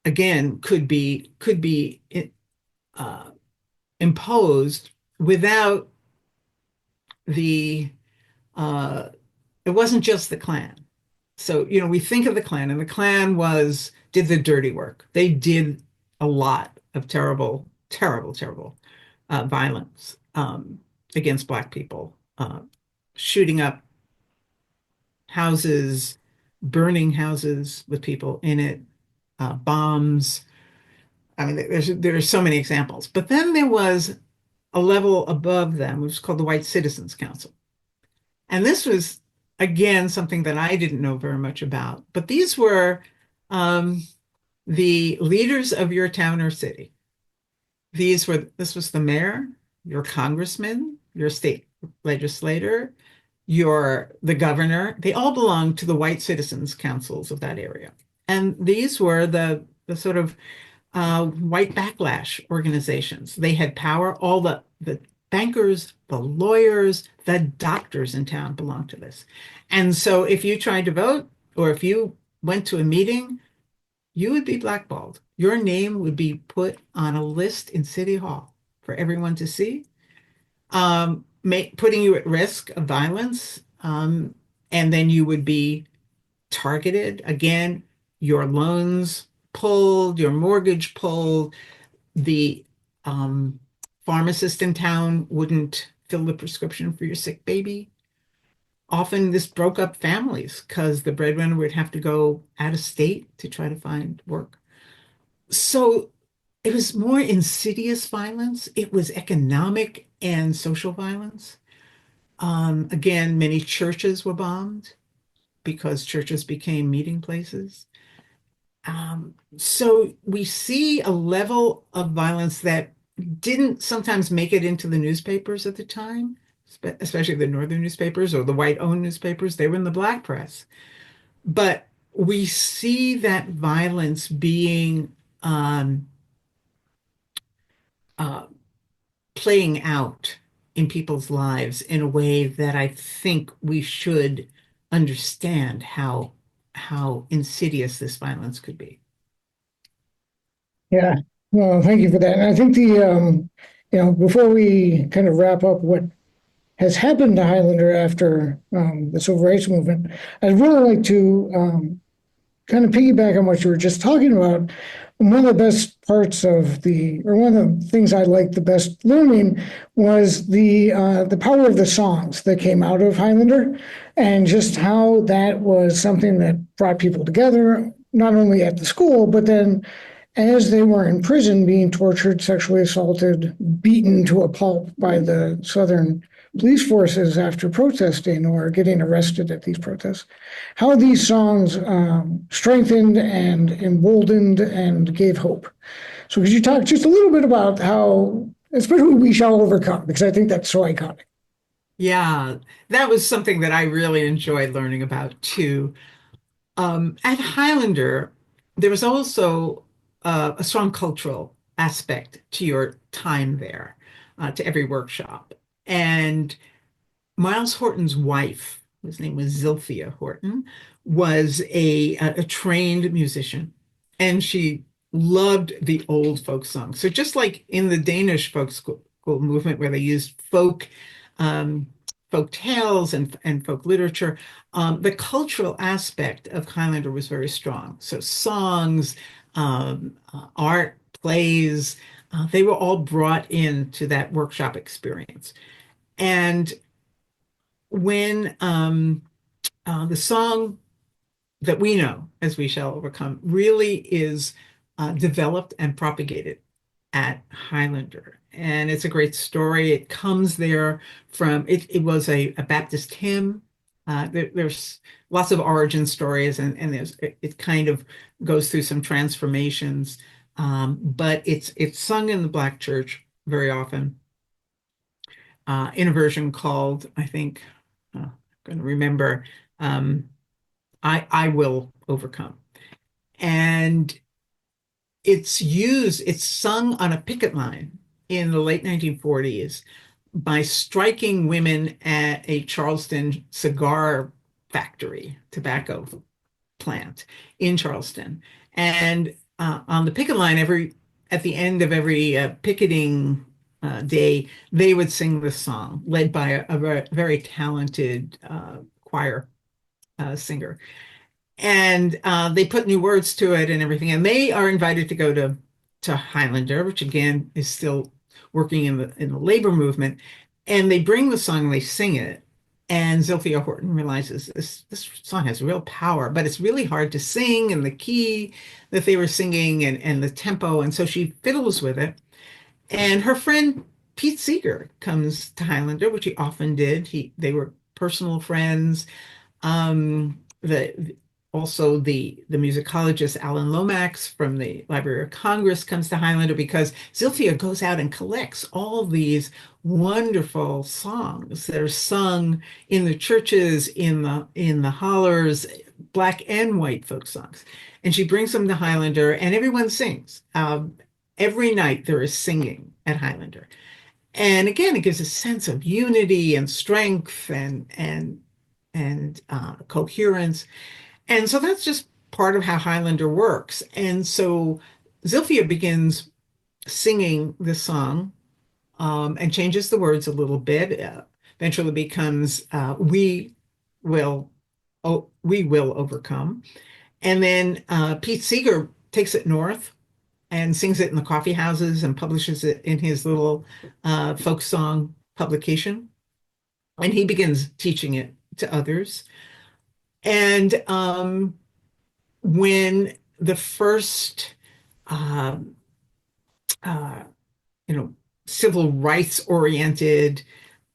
Speaker 2: again, could be imposed without it wasn't just the Klan. So, we think of the Klan, and the Klan did the dirty work. They did a lot of terrible, terrible, terrible violence against Black people, shooting up houses, burning houses with people in it, bombs. I mean, there's so many examples. But then there was a level above them, which was called the White Citizens Council. And this was, again, something that I didn't know very much about. But these were um, the leaders of your town or city. This was the mayor, your congressman, your state legislator, the governor. They all belonged to the white citizens councils of that area. And these were the sort of white backlash organizations. They had power. All the bankers, the lawyers, the doctors in town belonged to this. And so if you tried to vote or if you went to a meeting, you would be blackballed. Your name would be put on a list in City Hall for everyone to see, putting you at risk of violence. And then you would be targeted. Again, your loans pulled, your mortgage pulled, the pharmacist in town wouldn't fill the prescription for your sick baby. Often this broke up families because the breadwinner would have to go out of state to try to find work. So it was more insidious violence. It was economic and social violence. Again, many churches were bombed because churches became meeting places. So we see a level of violence that didn't sometimes make it into the newspapers at the time, especially the northern newspapers or the white-owned newspapers. They were in the black press. But we see that violence being uh, playing out in people's lives in a way that I think we should understand how insidious this violence could be.
Speaker 1: Yeah, well, thank you for that. And I think before we kind of wrap up what has happened to Highlander after the civil rights movement, I'd really like to kind of piggyback on what you were just talking about. One of the best parts of one of the things I liked the best learning was the power of the songs that came out of Highlander, and just how that was something that brought people together, not only at the school, but then as they were in prison, being tortured, sexually assaulted, beaten to a pulp by the Southern police forces after protesting or getting arrested at these protests, how these songs strengthened and emboldened and gave hope. So could you talk just a little bit about how, especially We Shall Overcome, because I think that's so iconic.
Speaker 2: Yeah, that was something that I really enjoyed learning about too. At Highlander, there was also a strong cultural aspect to your time there, to every workshop. And Miles Horton's wife, his name was Zilphia Horton, was a trained musician, and she loved the old folk songs. So just like in the Danish school movement, where they used um, folk tales and folk literature, the cultural aspect of Highlander was very strong. So songs, art, plays, they were all brought into that workshop experience. And when the song that we know as We Shall Overcome really is developed and propagated at Highlander. And it's a great story. It comes there from, it was a Baptist hymn. There's lots of origin stories, and it kind of goes through some transformations. But it's sung in the Black church very often, in a version called, I think, I'm going to remember, um, I Will Overcome. And it's sung on a picket line in the late 1940s by striking women at a Charleston cigar factory, tobacco plant in Charleston. And on the picket line, at the end of every picketing day, they would sing this song, led by a very talented choir singer. And they put new words to it and everything. And they are invited to go to Highlander, which again is still working in the labor movement. And they bring the song, and they sing it. And Zilphia Horton realizes this song has real power, but it's really hard to sing, and the key that they were singing and the tempo. And so she fiddles with it. And her friend Pete Seeger comes to Highlander, which he often did. They were personal friends. The Also the musicologist Alan Lomax from the Library of Congress comes to Highlander because Zilphia goes out and collects all these wonderful songs that are sung in the churches, in the hollers, black and white folk songs, and she brings them to Highlander, and everyone sings. Every night there is singing at Highlander, and again, it gives a sense of unity and strength and coherence. And so that's just part of how Highlander works. And so Zilphia begins singing this song, and changes the words a little bit. Eventually becomes we will overcome. And then Pete Seeger takes it north and sings it in the coffee houses and publishes it in his little folk song publication. And he begins teaching it to others. And when the first, um, uh, civil rights oriented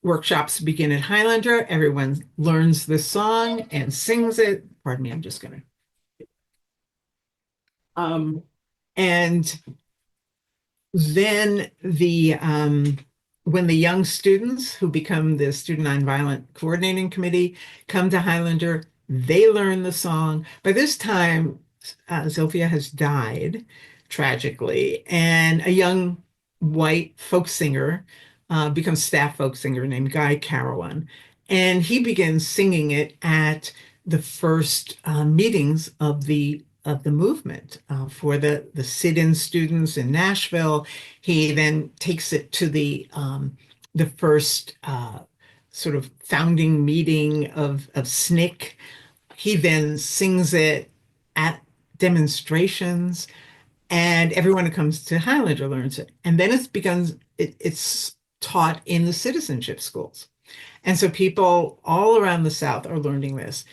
Speaker 2: workshops begin at Highlander, everyone learns the song and sings it. Pardon me, I'm just going to. And then when the young students who become the Student Nonviolent Coordinating Committee come to Highlander, they learn the song. By this time, Zilphia has died tragically, and a young white folk singer becomes staff folk singer named Guy Carawan, and he begins singing it at the first meetings of the movement for the sit-in students in Nashville. He then takes it to the first sort of founding meeting of SNCC. He then sings it at demonstrations, and everyone who comes to Highlander learns it. And then it's taught in the citizenship schools. And so people all around the South are learning this.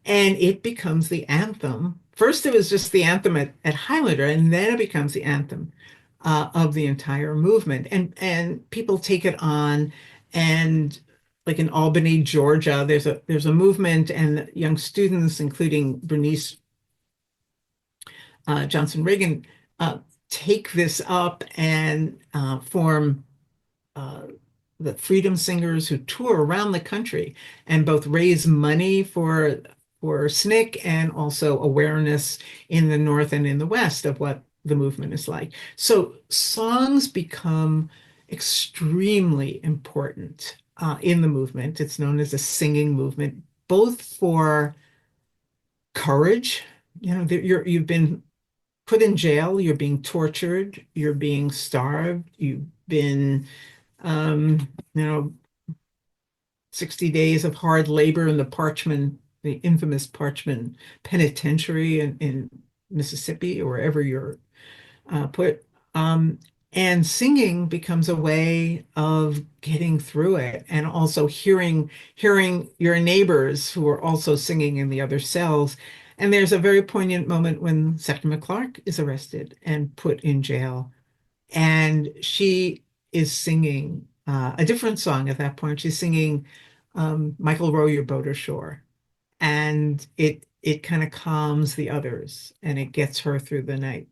Speaker 2: And it becomes the anthem. First, it was just the anthem at Highlander, and then it becomes the anthem of the entire movement. And people take it on, and like in Albany, Georgia, there's a movement, and young students, including Bernice Johnson Reagan, take this up and form the Freedom Singers, who tour around the country and both raise money for SNCC and also awareness in the North and in the West of what the movement is like. So songs become extremely important in the movement. It's known as a singing movement, both for courage. You've been put in jail, you're being tortured, you're being starved, you've been, 60 days of hard labor in the infamous Parchman Penitentiary in Mississippi, or wherever you're put. And singing becomes a way of getting through it, and also hearing your neighbors who are also singing in the other cells. And there's a very poignant moment when Septima Clark is arrested and put in jail, and she is singing a different song at that point. She's singing Michael, Row Your Boat Ashore, and it kind of calms the others and it gets her through the night.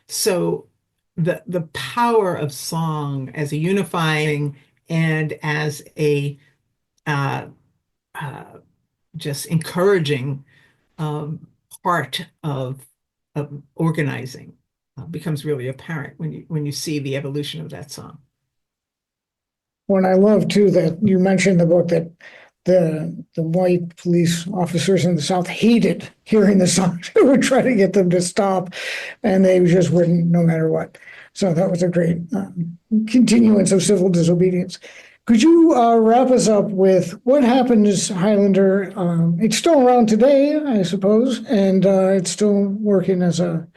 Speaker 2: So the power of song as a unifying and as a just encouraging part of organizing becomes really apparent when you see the evolution of that song.
Speaker 1: Well, and I love too that you mentioned the book that the white police officers in the South hated hearing the song. They would try to get them to stop, and they just wouldn't, no matter what. So that was a great continuance of civil disobedience. Could you wrap us up with what happened as Highlander? It's still around today, I suppose, and it's still working as an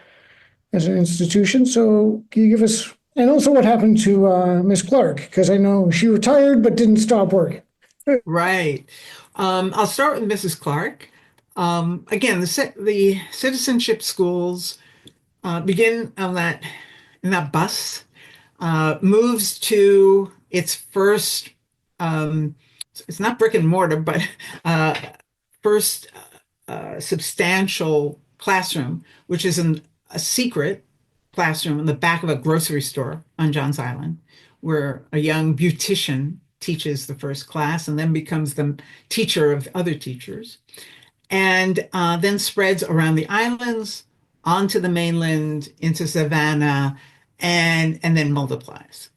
Speaker 1: institution. So can you give us, and also what happened to Miss Clark? Because I know she retired but didn't stop working.
Speaker 2: Right. I'll start with Mrs. Clark. Again, the citizenship schools begin on that in that bus, moves to its first. Um, it's not brick and mortar, but uh, first substantial classroom, which is a secret classroom in the back of a grocery store on Johns Island, where a young beautician teaches the first class and then becomes the teacher of other teachers, and then spreads around the islands, onto the mainland, into Savannah, and then multiplies.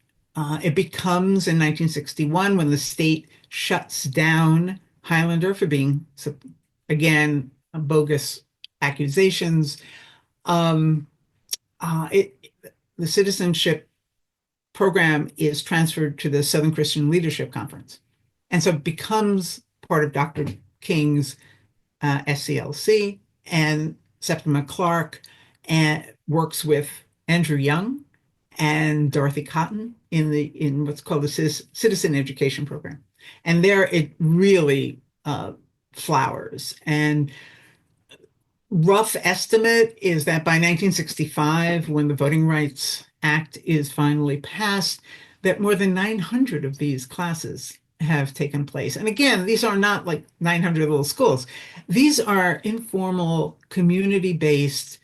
Speaker 2: It becomes in 1961 when the state shuts down Highlander for being, again, bogus accusations. Um, it the citizenship program is transferred to the Southern Christian Leadership Conference, and so it becomes part of Dr. King's SCLC, and Septima Clark and works with Andrew Young and Dorothy Cotton in what's called the Citizen Education Program. And there it really flowers. And rough estimate is that by 1965, when the Voting Rights Act is finally passed, that more than 900 of these classes have taken place. And again, these are not like 900 little schools. These are informal, community-based,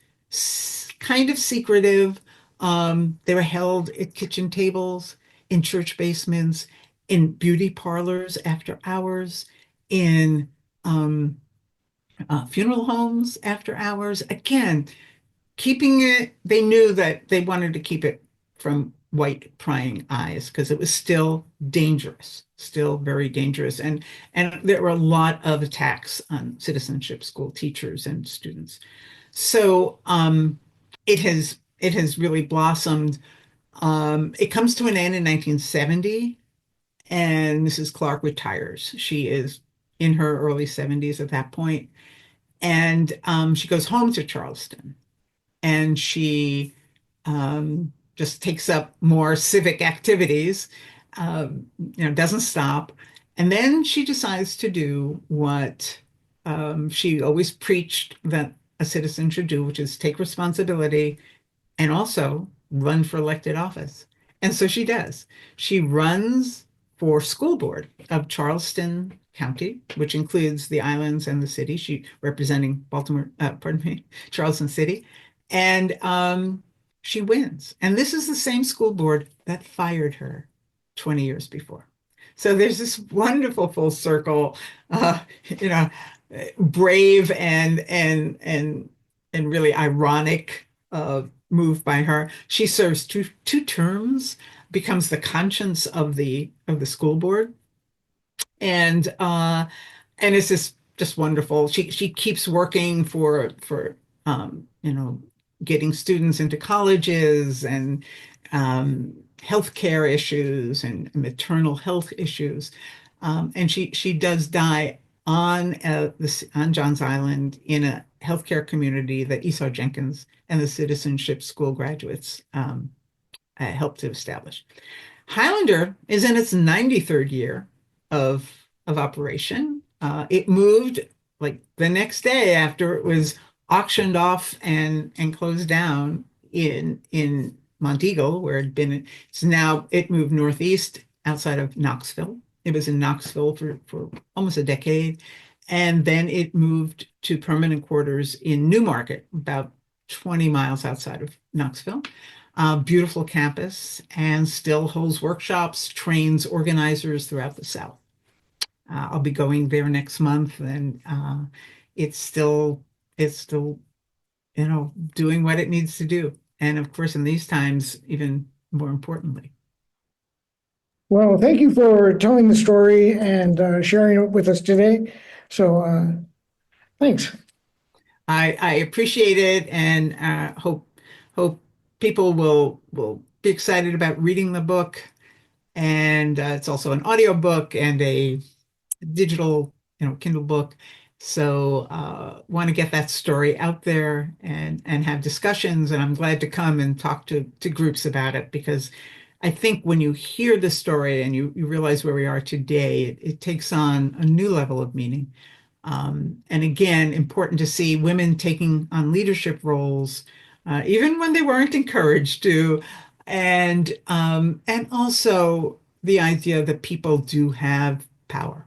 Speaker 2: kind of secretive. They were held at kitchen tables, in church basements, in beauty parlors after hours, in funeral homes after hours. Again, keeping it, they knew that they wanted to keep it from white prying eyes because it was still dangerous, still very dangerous. And there were a lot of attacks on citizenship school teachers and students. So it has really blossomed. It comes to an end in 1970, and Mrs. Clark retires. She is in her early 70s at that point, and she goes home to Charleston, and she just takes up more civic activities, doesn't stop. And then she decides to do what she always preached that a citizen should do, which is take responsibility and also run for elected office. And so she does. She runs for school board of Charleston County, which includes the islands and the city. She representing Charleston City. And she wins. And this is the same school board that fired her 20 years before. So there's this wonderful full circle, you know, brave and really ironic move by her. She serves two terms, becomes the conscience of the school board, and it's just wonderful. She keeps working for getting students into colleges and healthcare issues and maternal health issues. And she does die on Johns Island in a healthcare community that Esau Jenkins and the Citizenship School graduates helped to establish. Highlander is in its 93rd year of operation. It moved like the next day after it was auctioned off and closed down in Monteagle, where it had been. It moved northeast outside of Knoxville. It was in Knoxville for almost a decade. And then it moved to permanent quarters in Newmarket, about 20 miles outside of Knoxville. Beautiful campus, and still holds workshops, trains organizers throughout the South. I'll be going there next month, and it's still doing what it needs to do. And of course, in these times, even more importantly.
Speaker 1: Well, thank you for telling the story and sharing it with us today. So thanks.
Speaker 2: I appreciate it, and hope people will be excited about reading the book. And it's also an audio book and a digital, Kindle book. So want to get that story out there and have discussions. And I'm glad to come and talk to groups about it because I think when you hear the story and you realize where we are today, it takes on a new level of meaning. And again, important to see women taking on leadership roles, even when they weren't encouraged to, and also the idea that people do have power.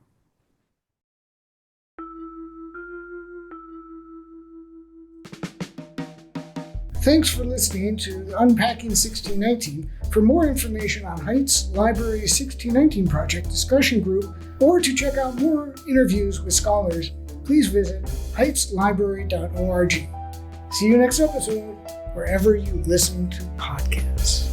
Speaker 1: Thanks for listening to the Unpacking 1619. For more information on Heights Library's 1619 Project discussion group, or to check out more interviews with scholars, please visit heightslibrary.org. See you next episode, wherever you listen to podcasts.